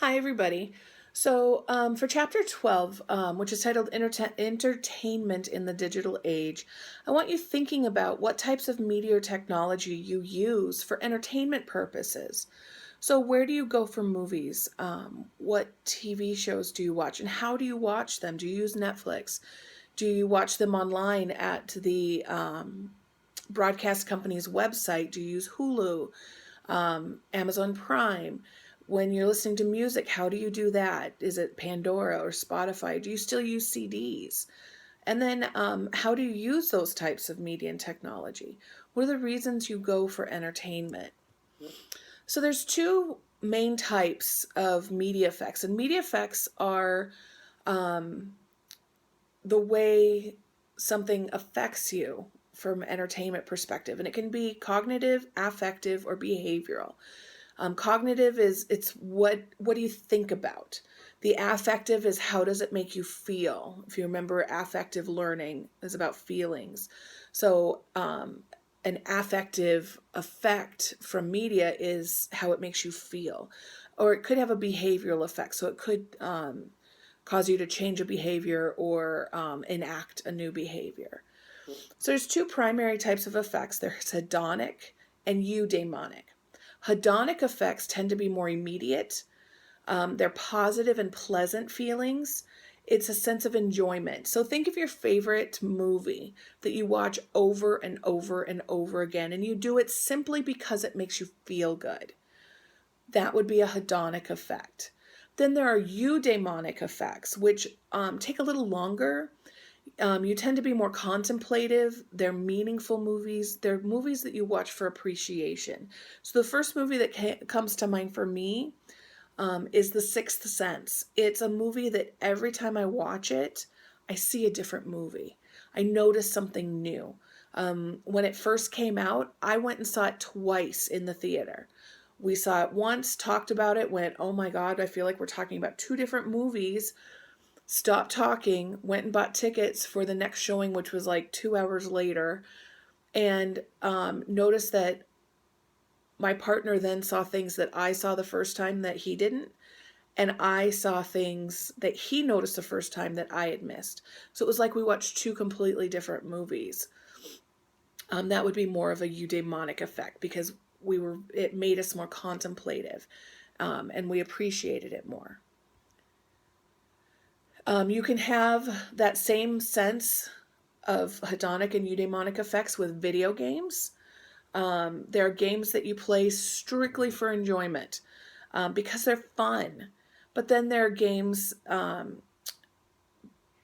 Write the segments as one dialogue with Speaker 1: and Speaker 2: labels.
Speaker 1: Hi, everybody. For chapter 12, which is titled Entertainment in the Digital Age, I want you thinking about what types of media or technology you use for entertainment purposes. So, where do you go for movies? What TV shows do you watch, and how do you watch them? Do you use Netflix? Do you watch them online at the broadcast company's website? Do you use Hulu? Amazon Prime? When you're listening to music, how do you do that? Is it Pandora or Spotify? Do you still use CDs? And then how do you use those types of media and technology? What are the reasons you go for entertainment? So there's two main types of media effects, and media effects are the way something affects you from an entertainment perspective, and it can be cognitive, affective, or behavioral. Cognitive is it's what do you think about? The affective is how does it make you feel? If you remember, affective learning is about feelings. So an affective effect from media is how it makes you feel, or it could have a behavioral effect. So it could cause you to change a behavior or enact a new behavior. So there's two primary types of effects. There's hedonic and eudaimonic. Hedonic effects tend to be more immediate. They're positive and pleasant feelings. It's a sense of enjoyment. So think of your favorite movie that you watch over and over and over again, and you do it simply because it makes you feel good. That would be a hedonic effect. Then there are eudaimonic effects, which take a little longer. You tend to be more contemplative. They're meaningful movies. They're movies that you watch for appreciation. So the first movie that comes to mind for me is The Sixth Sense. It's a movie that every time I watch it, I see a different movie. I notice something new. When it first came out, I went and saw it twice in the theater. We saw it once, talked about it, went, oh my God, I feel like we're talking about two different movies. Stopped talking, went and bought tickets for the next showing, which was like 2 hours later, and noticed that my partner then saw things that I saw the first time that he didn't, and I saw things that he noticed the first time that I had missed. So it was like we watched two completely different movies. That would be more of a eudaimonic effect because it made us more contemplative, and we appreciated it more. You can have that same sense of hedonic and eudaimonic effects with video games. There are games that you play strictly for enjoyment because they're fun. But then there are games that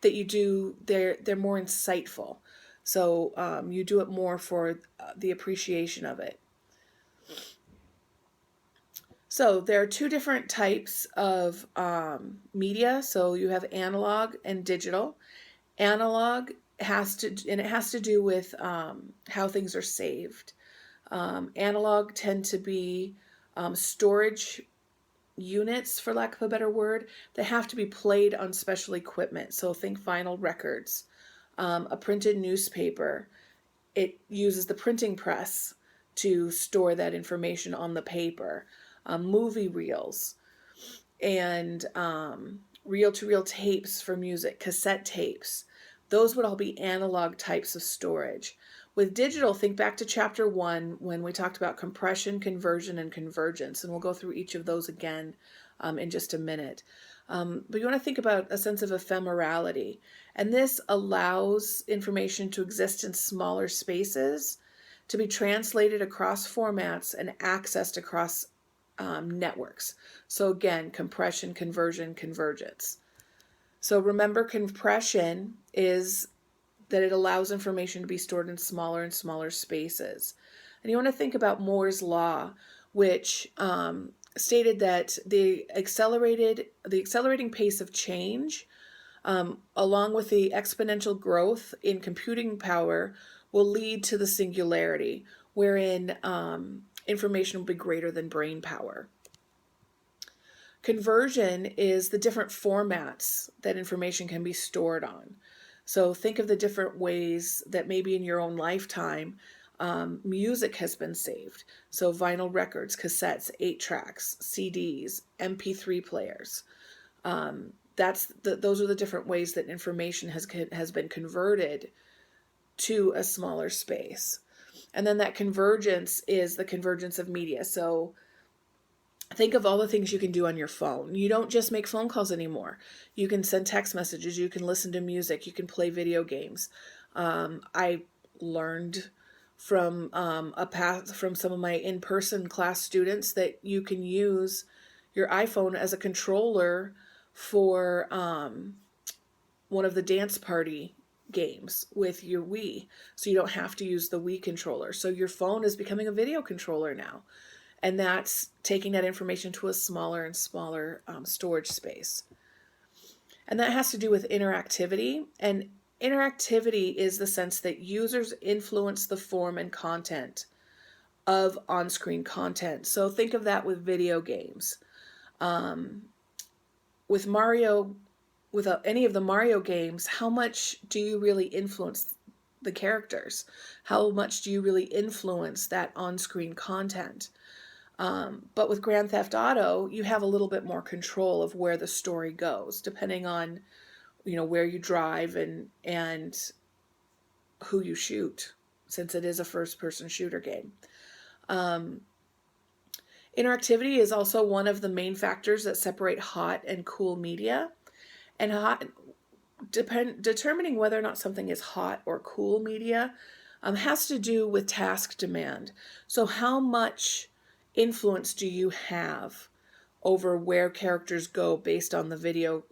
Speaker 1: you do, they're more insightful. So you do it more for the appreciation of it. So there are two different types of media. So you have analog and digital. Analog has to do with how things are saved. Analog tend to be storage units, for lack of a better word, that have to be played on special equipment. So think vinyl records, a printed newspaper. It uses the printing press to store that information on the paper. Movie reels and reel-to-reel tapes for music, cassette tapes. Those would all be analog types of storage. With digital, think back to chapter 1 when we talked about compression, conversion, and convergence, and we'll go through each of those again in just a minute. But you want to think about a sense of ephemerality, and this allows information to exist in smaller spaces, to be translated across formats and accessed across networks. So again, compression, conversion, convergence. So remember, compression is that it allows information to be stored in smaller and smaller spaces. And you want to think about Moore's law, which stated that the accelerating pace of change, along with the exponential growth in computing power, will lead to the singularity, wherein information will be greater than brain power. Conversion is the different formats that information can be stored on. So think of the different ways that maybe in your own lifetime Music has been saved. So vinyl records, cassettes, 8 tracks, CDs, MP3 players. Those are the different ways that information has been converted to a smaller space. And then that convergence is the convergence of media. So think of all the things you can do on your phone. You don't just make phone calls anymore. You can send text messages, you can listen to music, you can play video games. I learned from from some of my in-person class students that you can use your iPhone as a controller for one of the dance party games with your Wii. So you don't have to use the Wii controller. So your phone is becoming a video controller now. And that's taking that information to a smaller and smaller storage space. And that has to do with interactivity. And interactivity is the sense that users influence the form and content of on-screen content. So think of that with video games. With Mario, with any of the Mario games, how much do you really influence the characters? How much do you really influence that on-screen content? But with Grand Theft Auto, you have a little bit more control of where the story goes, depending on, where you drive and who you shoot, since it is a first-person shooter game. Interactivity is also one of the main factors that separate hot and cool media. And determining whether or not something is hot or cool media has to do with task demand. So how much influence do you have over where characters go based on the video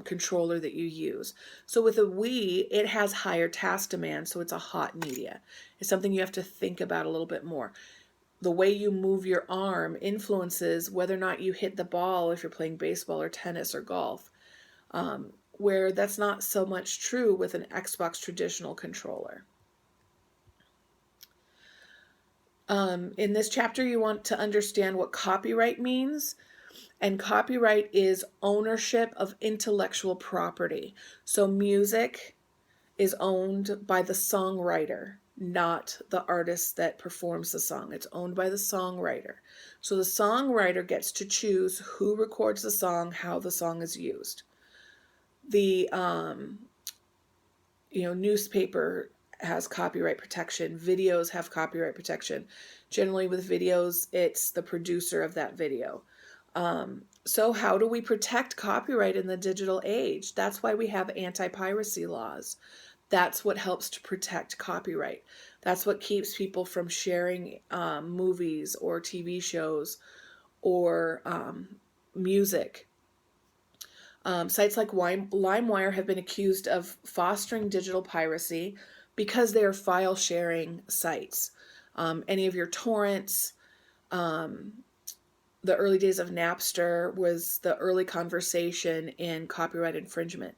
Speaker 1: controller that you use? So with a Wii, it has higher task demand, so it's a hot media. It's something you have to think about a little bit more. The way you move your arm influences whether or not you hit the ball if you're playing baseball or tennis or golf, where that's not so much true with an Xbox traditional controller. In this chapter, you want to understand what copyright means. And copyright is ownership of intellectual property. So music is owned by the songwriter, not the artist that performs the song. It's owned by the songwriter. So the songwriter gets to choose who records the song, how the song is used. The newspaper has copyright protection. Videos have copyright protection. Generally with videos, it's the producer of that video. So how do we protect copyright in the digital age? That's why we have anti-piracy laws. That's what helps to protect copyright. That's what keeps people from sharing movies or TV shows or music. Sites like LimeWire have been accused of fostering digital piracy because they are file sharing sites. Any of your torrents, the early days of Napster was the early conversation in copyright infringement.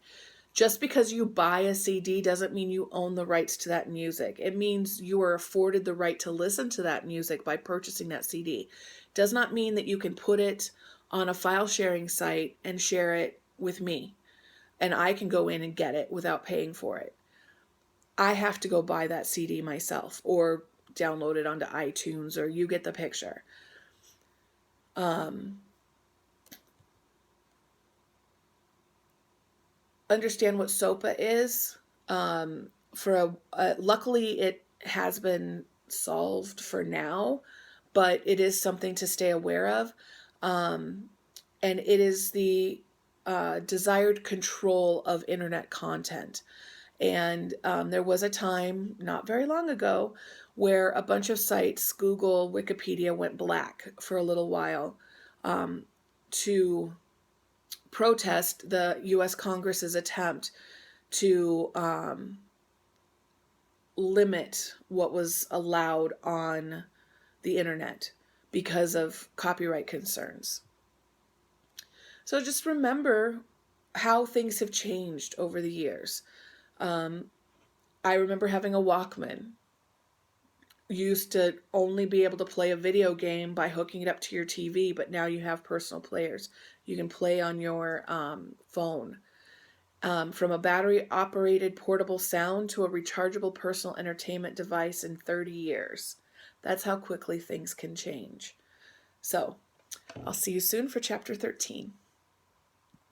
Speaker 1: Just because you buy a CD doesn't mean you own the rights to that music. It means you are afforded the right to listen to that music by purchasing that CD. It does not mean that you can put it on a file sharing site and share it with me, and I can go in and get it without paying for it. I have to go buy that CD myself or download it onto iTunes, or you get the picture. Understand what SOPA is. Luckily, it has been solved for now, but it is something to stay aware of. And it is the desired control of internet content. And there was a time not very long ago where a bunch of sites, Google, Wikipedia, went black for a little while to protest the U.S. Congress's attempt to limit what was allowed on the internet because of copyright concerns. So just remember how things have changed over the years. I remember having a Walkman. You used to only be able to play a video game by hooking it up to your TV, but now you have personal players. You can play on your phone. from a battery-operated portable sound to a rechargeable personal entertainment device in 30 years. That's how quickly things can change. So, I'll see you soon for Chapter 13.